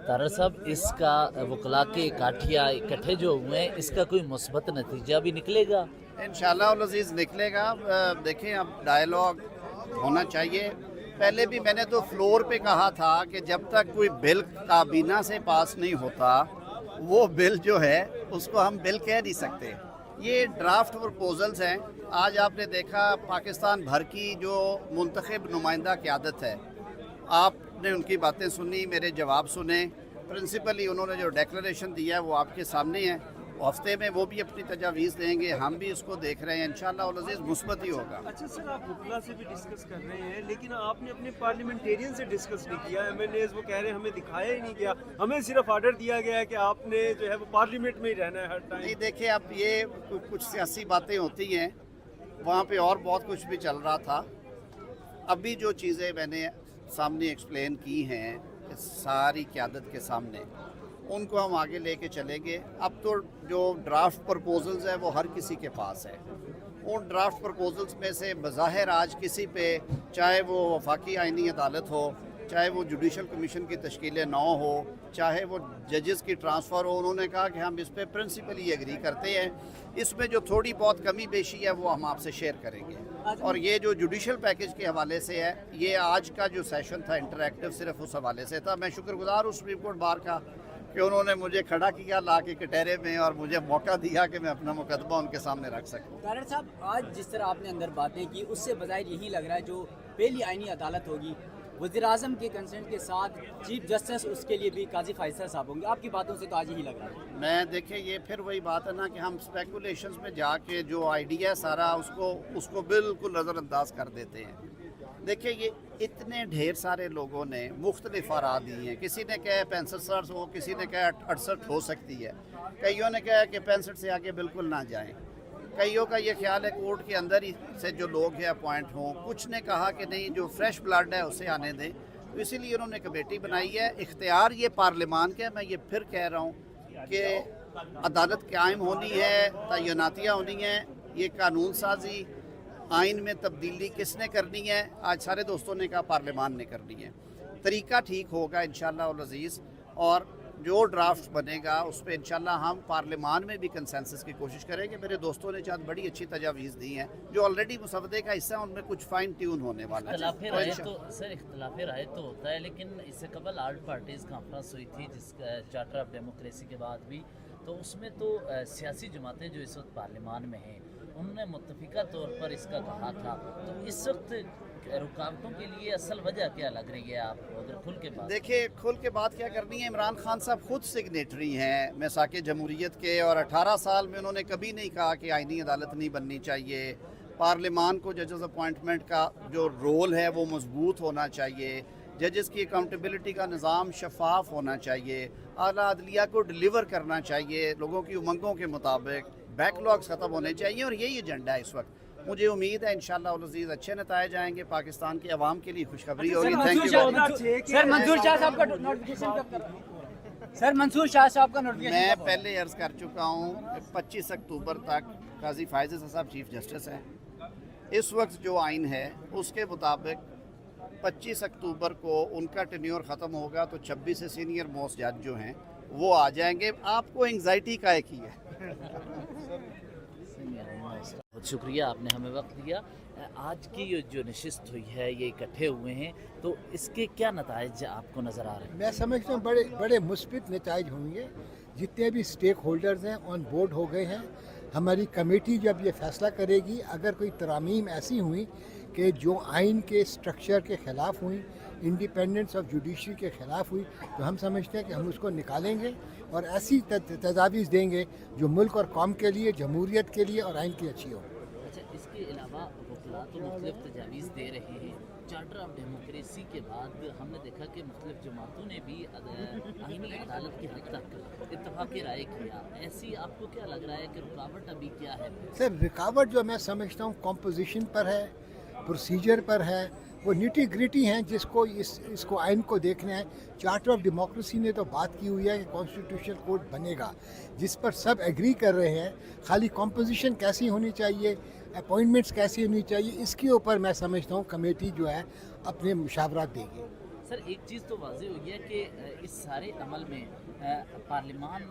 तारड़ साहब, इसका वकला के काठिया इकट्ठे जो हुए हैं, इसका कोई मुस्बत नतीजा भी निकलेगा? इंशाल्लाह उल अज़ीज़ निकलेगा। देखें, अब डायलॉग होना चाहिए। पहले भी मैंने तो फ्लोर पे कहा था कि जब तक कोई बिल काबीना से पास नहीं होता, वो बिल जो है उसको हम बिल कह नहीं सकते। ये ड्राफ्ट प्रपोजल्स हैं। आज आपने देखा पाकिस्तान भर की जो मुंतखब नुमाइंदा क़यादत है, आपने उनकी बातें सुनी, मेरे जवाब सुने। प्रिंसिपली उन्होंने जो डेक्लरेशन दिया है वो आपके सामने है। हफ्ते में वो भी अपनी तजावीज़ देंगे, हम भी इसको देख रहे हैं। इंशाअल्लाह उल अज़ीज़ मुस्बत ही होगा। अच्छा सर, आप वकला से भी डिस्कस कर रहे हैं, लेकिन आपने अपने पार्लियामेंटेरियन से डिस्कस नहीं किया। MNAs वो कह रहे हैं हमें दिखाया ही नहीं गया, हमें सिर्फ ऑर्डर दिया गया है कि आपने जो है वो पार्लियामेंट में ही रहना है हर टाइम। नहीं, देखिए, अब ये कुछ सियासी बातें होती हैं, वहाँ पे और बहुत कुछ भी चल रहा था। अभी जो चीज़ें मैंने सामने एक्सप्लेन की हैं सारी क़यादत के सामने, उनको हम आगे लेके चलेंगे। अब तो जो ड्राफ्ट प्रपोजल्स है वो हर किसी के पास है। उन ड्राफ्ट प्रपोजल्स में से बज़ाहिर आज किसी पे, चाहे वो वफाकी आइनी अदालत हो, चाहे वो जुडिशल कमीशन की तश्कील 9 हो, चाहे वो जजेस की ट्रांसफ़र हो, उन्होंने कहा कि हम इस पर प्रिंसिपली एग्री करते हैं। इसमें जो थोड़ी बहुत कमी बेशी है वो हम आपसे शेयर करेंगे। और ये जो जुडिशल पैकेज के हवाले से है, ये आज का जो सेशन था इंटरैक्टिव सिर्फ उस हवाले से था। मैं शुक्रगुजार हूँ सुप्रीम कोर्ट बार का कि उन्होंने मुझे खड़ा किया ला के कटहरे में और मुझे मौका दिया कि मैं अपना मुकदमा उनके सामने रख सकूँ। तारड़ साहब, आज जिस तरह आपने अंदर बातें की, उससे बज़ाहिर यही लग रहा है जो पहली आईनी अदालत होगी वज़ीर-ए-आज़म के कंसेंट के साथ चीफ जस्टिस उसके लिए भी काजी फैसल साहब होंगे। आपकी बातों से तो आज यही लग रहा है। मैं देखिए, ये फिर वही बात है ना कि हम स्पेकुलेशंस में जाके जो आइडिया सारा उसको बिल्कुल नज़रअंदाज कर देते हैं। देखिए, ये इतने ढेर सारे लोगों ने मुख्तलिफ आरा दी हैं। किसी ने कहा 65 हो, किसी ने कहा 68 हो सकती है, कईयों ने कहा कि 65 से आगे बिल्कुल ना जाएं, कईयों का ये ख्याल है कोर्ट के अंदर ही से जो लोग हैं अपॉइंट हों, कुछ ने कहा कि नहीं, जो फ्रेश ब्लड है उसे आने दें। तो इसीलिए उन्होंने कमेटी बनाई है। इख्तियार ये पार्लियामान का है। मैं ये फिर कह रहा हूँ कि अदालत कायम होनी है, तैनातियाँ होनी हैं, ये कानून साजी, आइन में तब्दीली किसने करनी है? आज सारे दोस्तों ने कहा पार्लियामान ने करनी है। तरीका ठीक होगा इंशाअल्लाह उल अज़ीज़, और जो ड्राफ्ट बनेगा उस पर इंशाअल्लाह हम पार्लियामान में भी कंसेंसस की कोशिश करेंगे। मेरे दोस्तों ने चाँद बड़ी अच्छी तजावीज़ दी हैं जो ऑलरेडी मुसवदे का हिस्सा, उनमें कुछ फाइन ट्यून होने वाला है। इख्तिलाफ राय तो होता है, लेकिन इससे कबल आल पार्टीज़ कॉन्फ्रेंस हुई थी जिसका चार्टर ऑफ डेमोक्रेसी के बाद भी, तो उसमें तो सियासी जमातें जो इस वक्त पार्लियामान में हैं उन्होंने मुत्तफ़िका तौर पर इसका कहा था। तो इस वक्त रुकावटों के लिए असल वजह क्या लग रही है आपको, अगर खुल के बात? देखिए, खुल के बात क्या करनी है। इमरान खान साहब खुद सिग्नेटरी हैं मिसाक़ जमहूरियत के, और 18 साल में उन्होंने कभी नहीं कहा कि आइनी अदालत नहीं बननी चाहिए। पार्लियामान को जजेस अपॉइंटमेंट का जो रोल है वो मजबूत होना चाहिए। जजेस की अकाउंटेबिलिटी का निज़ाम शफाफ होना चाहिए। आला अदलिया को डिलीवर करना चाहिए लोगों की उमंगों के मुताबिक। बैकलॉग्स ख़त्म होने चाहिए, और यही एजेंडा है इस वक्त। मुझे उम्मीद है इंशाअल्लाह उल अज़ीज़ अच्छे नतायज आएंगे, पाकिस्तान की आवाम के लिए खुशखबरी होगी। Thank you. Sir, Mansoor Shah साहब का नोटिफिकेशन कब कर? सर, मंसूर शाह साहब का नोटिफिकेशन मैं कब? पहले अर्ज़ कर चुका हूँ 25 अक्टूबर तक काजी फैसल साहब चीफ जस्टिस हैं। इस वक्त जो आइन है उसके मुताबिक 25 अक्टूबर को उनका टेन्योर ख़त्म होगा, तो 26 से सीनियर मोस्ट जज जो हैं वो आ जाएंगे। आपको एंग्जाइटी का एक ही है। बहुत शुक्रिया, आपने हमें वक्त दिया। आज की जो नशिस्त हुई है, ये इकट्ठे हुए हैं, तो इसके क्या नताइज आपको नज़र आ रहे हैं? मैं समझता हूँ बड़े बड़े मुस्बित नताइज होंगे। जितने भी स्टेक होल्डर्स हैं ऑन बोर्ड हो गए हैं। हमारी कमेटी जब ये फैसला करेगी, अगर कोई तरामीम ऐसी हुई कि जो आइन के स्ट्रक्चर के ख़िलाफ़ हुई, इंडिपेंडेंस ऑफ जुडिशरी के ख़िलाफ़ हुई, तो हम समझते हैं कि हम उसको निकालेंगे और ऐसी तजावीज़ देंगे जो मुल्क और कौम के लिए, जमहूरियत के लिए और आइन की अच्छी हो। अच्छा, इसके अलावा वकला तो मुख्तलिफ तजावीज़ दे रहे हैं। चार्टर ऑफ डेमोक्रेसी के बाद हमने देखा कि मुख्तलिफ जमातों ने भी आईनी अदालत की हद तक इत्तफाक़ राय किया। ऐसी आपको क्या लग रहा है कि रुकावट अभी क्या है? सर, रुकावट जो मैं समझता हूँ कॉम्पोजिशन पर है, प्रोसीजर पर है, वो निटी ग्रिटी हैं जिसको इसको आइन को देखना है। चार्टर ऑफ डेमोक्रेसी ने तो बात की हुई है कि कॉन्स्टिट्यूशनल कोर्ट बनेगा, जिस पर सब एग्री कर रहे हैं। खाली कॉम्पोजिशन कैसी होनी चाहिए, अपॉइंटमेंट्स कैसी होनी चाहिए, इसके ऊपर मैं समझता हूँ कमेटी जो है अपने मुशावरात देगी। سر ایک چیز تو واضح ہوئی ہے کہ اس سارے عمل میں پارلیمان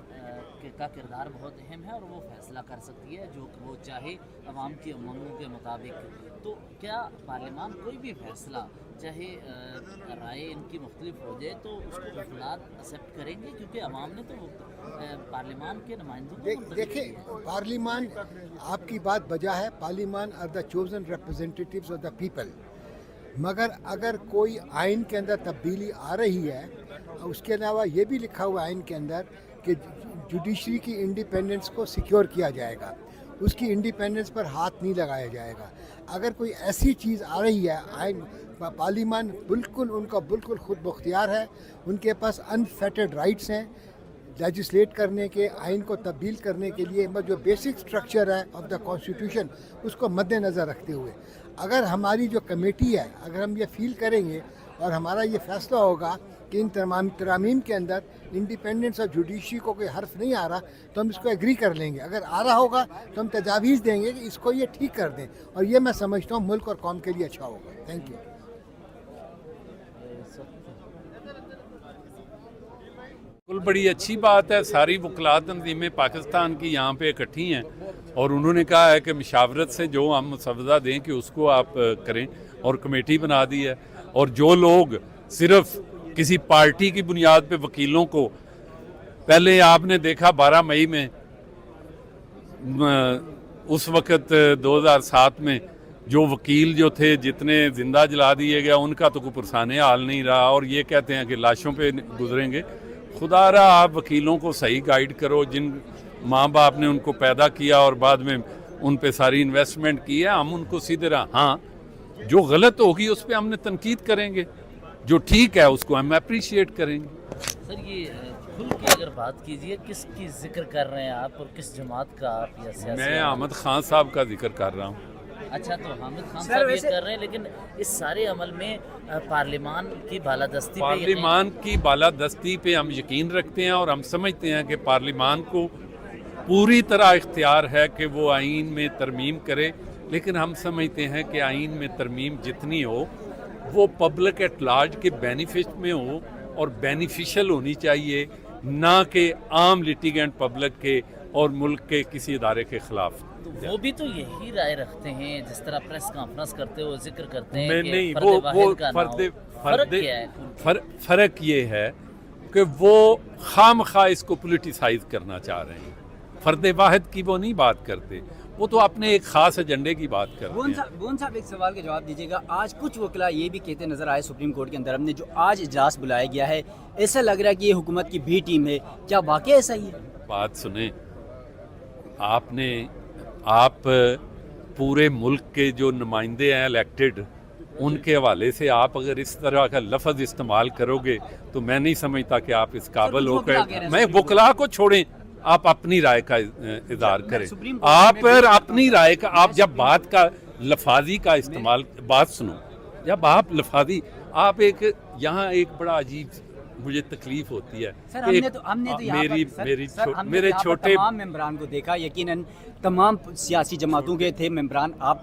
کا کردار بہت اہم ہے اور وہ فیصلہ کر سکتی ہے جو وہ چاہے عوام کی امنگوں کے مطابق. تو کیا پارلیمان کوئی بھی فیصلہ چاہے رائے ان کی مختلف ہو جائے تو اس کو وفلات ایکسیپٹ کریں گے کیونکہ عوام نے تو پارلیمان کے نمائندوں کو دیکھیں پارلیمان آپ کی بات بجا ہے. پارلیمان are the chosen representatives of the people. مگر اگر کوئی آئین کے اندر تبدیلی آ رہی ہے اس کے علاوہ یہ بھی لکھا ہوا آئین کے اندر کہ جوڈیشری کی انڈیپینڈنس کو سیکیور کیا جائے گا, اس کی انڈیپینڈنس پر ہاتھ نہیں لگایا جائے گا. اگر کوئی ایسی چیز آ رہی ہے آئین پارلیمان بالکل ان کا بالکل خود مختار ہے, ان کے پاس انفیٹڈ رائٹس ہیں لیجسلیٹ کرنے کے, آئین کو تبدیل کرنے کے لیے. جو بیسک سٹرکچر ہے آف دا کانسٹیٹیوشن اس کو مد نظر رکھتے ہوئے اگر ہماری جو کمیٹی ہے اگر ہم یہ فیل کریں گے اور ہمارا یہ فیصلہ ہوگا کہ ان ترامیم کے اندر انڈیپینڈنس آف جوڈیشری کو کوئی حرف نہیں آ رہا تو ہم اس کو ایگری کر لیں گے. اگر آ رہا ہوگا تو ہم تجاویز دیں گے کہ اس کو یہ ٹھیک کر دیں, اور یہ میں سمجھتا ہوں ملک اور قوم کے لیے اچھا ہوگا. Thank you. بالکل بڑی اچھی بات ہے. ساری وکلات تنظیمیں پاکستان کی یہاں پہ اکٹھی ہیں اور انہوں نے کہا ہے کہ مشاورت سے جو ہم مسودہ دیں کہ اس کو آپ کریں, اور کمیٹی بنا دی ہے. اور جو لوگ صرف کسی پارٹی کی بنیاد پہ وکیلوں کو, پہلے آپ نے دیکھا 12 مئی میں اس وقت 2007 میں جو وکیل جو تھے جتنے زندہ جلا دیے گیا ان کا تو کوئی پرسانہ حال نہیں رہا, اور یہ کہتے ہیں کہ لاشوں پہ گزریں گے. خدا رہا آپ وکیلوں کو صحیح گائیڈ کرو, جن ماں باپ نے ان کو پیدا کیا اور بعد میں ان پہ ساری انویسٹمنٹ کی ہے, ہم ان کو سیدھے ہاں جو غلط ہوگی اس پہ ہم نے تنقید کریں گے, جو ٹھیک ہے اس کو ہم اپریشیٹ کریں گے. سر یہ کھل کے اگر بات کیجئے کس کی ذکر کر رہے ہیں آپ اور کس جماعت کا آپ یا سیاسی؟ میں احمد خان صاحب کا ذکر کر رہا ہوں. اچھا تو حامد خان صاحب یہ کر رہے ہیں, لیکن اس سارے عمل میں پارلیمان کی بالادستی پارلیمان کی بالادستی پہ ہم یقین رکھتے ہیں اور ہم سمجھتے ہیں کہ پارلیمان کو پوری طرح اختیار ہے کہ وہ آئین میں ترمیم کرے, لیکن ہم سمجھتے ہیں کہ آئین میں ترمیم جتنی ہو وہ پبلک ایٹ لارج کے بینیفٹ میں ہو اور بینیفیشل ہونی چاہیے, نہ کہ عام لیٹیگنٹ پبلک کے اور ملک کے کسی ادارے کے خلاف. وہ بھی تو یہی رائے رکھتے ہیں جس طرح پریس کانفرنس کرتے ہوئے ذکر کرتے ہیں میں کہ نہیں, فرد وہ واحد کا نہ ہو. فرق کیا ہے؟ فرق یہ ہے کہ وہ خام خواہ اس کو پولیٹیسائز کرنا چاہ رہے ہیں. فرد واحد کی وہ نہیں بات کرتے, وہ تو اپنے ایک خاص ایجنڈے کی بات کرتے ہیں. بون صاحب ایک سوال کا جواب دیجیے گا. آج کچھ وکلا یہ بھی کہتے نظر آئے سپریم کورٹ کے اندر ہم نے جو آج اجلاس بلایا گیا ہے, ایسا لگ رہا ہے کہ یہ حکومت کی بھی ٹیم ہے, کیا واقعی ایسا ہی ہے؟ بات سنیں, آپ پورے ملک کے جو نمائندے ہیں الیکٹڈ, ان کے حوالے سے آپ اگر اس طرح کا لفظ استعمال کرو گے تو میں نہیں سمجھتا کہ آپ اس قابل ہو کر. میں وکلا کو چھوڑیں, آپ اپنی رائے کا اظہار کریں. آپ اپنی رائے کا, آپ جب بات کا لفاظی کا استعمال, بات سنو, جب آپ لفاظی, آپ ایک یہاں ایک بڑا عجیب مجھے تکلیف ہوتی ہے. سر ہم نے تو میرے چھوٹے تمام ممبران کو دیکھا, یقیناً تمام سیاسی جماعتوں کے تھے ممبران. آپ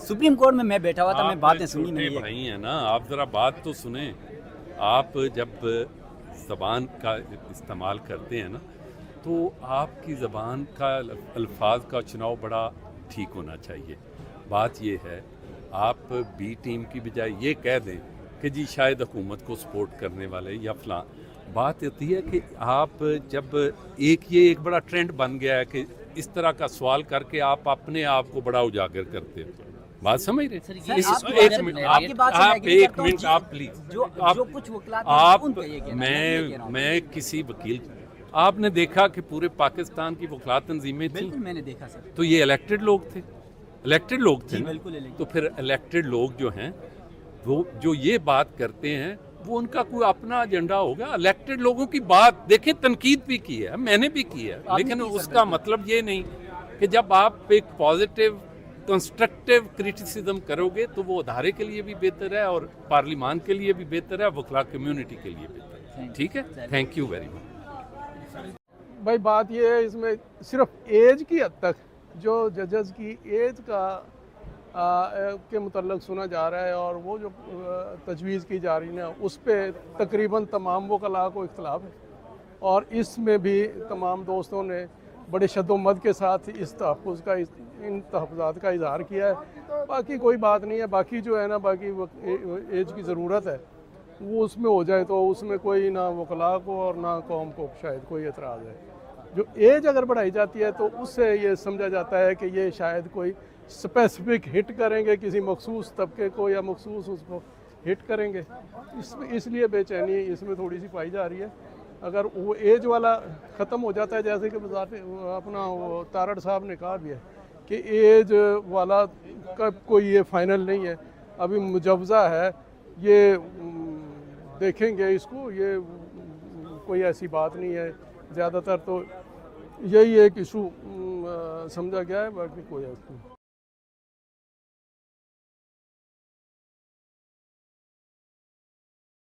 سپریم کورٹ میں بیٹھا ہوا تھا, میں باتیں سنی میں بھائی ہیں نا, آپ ذرا بات تو سنیں. آپ جب زبان کا استعمال کرتے ہیں نا تو آپ کی زبان کا الفاظ کا چناؤ بڑا ٹھیک ہونا چاہیے. بات یہ ہے, آپ بی ٹیم کی بجائے یہ کہہ دیں کہ جی شاید حکومت کو سپورٹ کرنے والے یا فلاں. بات ہوتی ہے کہ آپ جب یہ ایک بڑا ٹرینڈ بن گیا ہے کہ اس طرح کا سوال کر کے آپ اپنے آپ کو بڑا اجاگر کرتے ہو. بات سمجھ رہے ایک منٹ آپ پلیز, آپ میں کسی وکیل, آپ نے دیکھا کہ پورے پاکستان کی وکلات تنظیمیں تھیں, میں نے دیکھا سر, تو یہ الیکٹڈ لوگ تھے, الیکٹڈ لوگ تھے. تو پھر الیکٹڈ لوگ جو ہیں وہ جو یہ بات کرتے ہیں وہ ان کا کوئی اپنا ایجنڈا ہوگا. الیکٹڈ لوگوں کی بات دیکھیں, تنقید بھی کی ہے, میں نے بھی کی ہے, لیکن اس کا مطلب یہ نہیں کہ جب آپ ایک پازیٹیو کنسٹرکٹیو کریٹیسزم کرو گے تو وہ ادارے کے لیے بھی بہتر ہے اور پارلیمان کے لیے بھی بہتر ہے, وکلا کمیونٹی کے لیے بہتر ہے. ٹھیک ہے, تھینک یو ویری مچ. بھائی بات یہ ہے اس میں صرف ایج کی حد تک جو ججز کی ایج کا کے متعلق سنا جا رہا ہے اور وہ جو تجویز کی جا رہی ہے اس پہ تقریباً تمام وکلاء کو اختلاف ہے، اور اس میں بھی تمام دوستوں نے بڑے شد و مد کے ساتھ اس تحفظ کا ان تحفظات کا اظہار کیا ہے۔ باقی کوئی بات نہیں ہے، باقی جو ہے نا باقی ایج کی ضرورت ہے وہ اس میں ہو جائے تو اس میں کوئی نہ وکلاء کو اور نہ قوم کو شاید کوئی اعتراض ہے۔ جو ایج اگر بڑھائی جاتی ہے تو اس سے یہ سمجھا جاتا ہے کہ یہ شاید کوئی اسپیسیفک ہٹ کریں گے کسی مخصوص طبقے کو یا مخصوص اس کو ہٹ کریں گے، اس لیے بے چینی اس میں تھوڑی سی پائی جا رہی ہے۔ اگر وہ ایج والا ختم ہو جاتا ہے، جیسے کہ اپنا وہ تارڑ صاحب نے کہا بھی ہے کہ ایج والا کا کوئی یہ فائنل نہیں ہے، ابھی مجوزہ ہے، یہ دیکھیں گے اس کو، یہ کوئی ایسی بات نہیں ہے، زیادہ تر تو یہی ایک ایشو سمجھا گیا ہے، باقی کوئی ایسی نہیں۔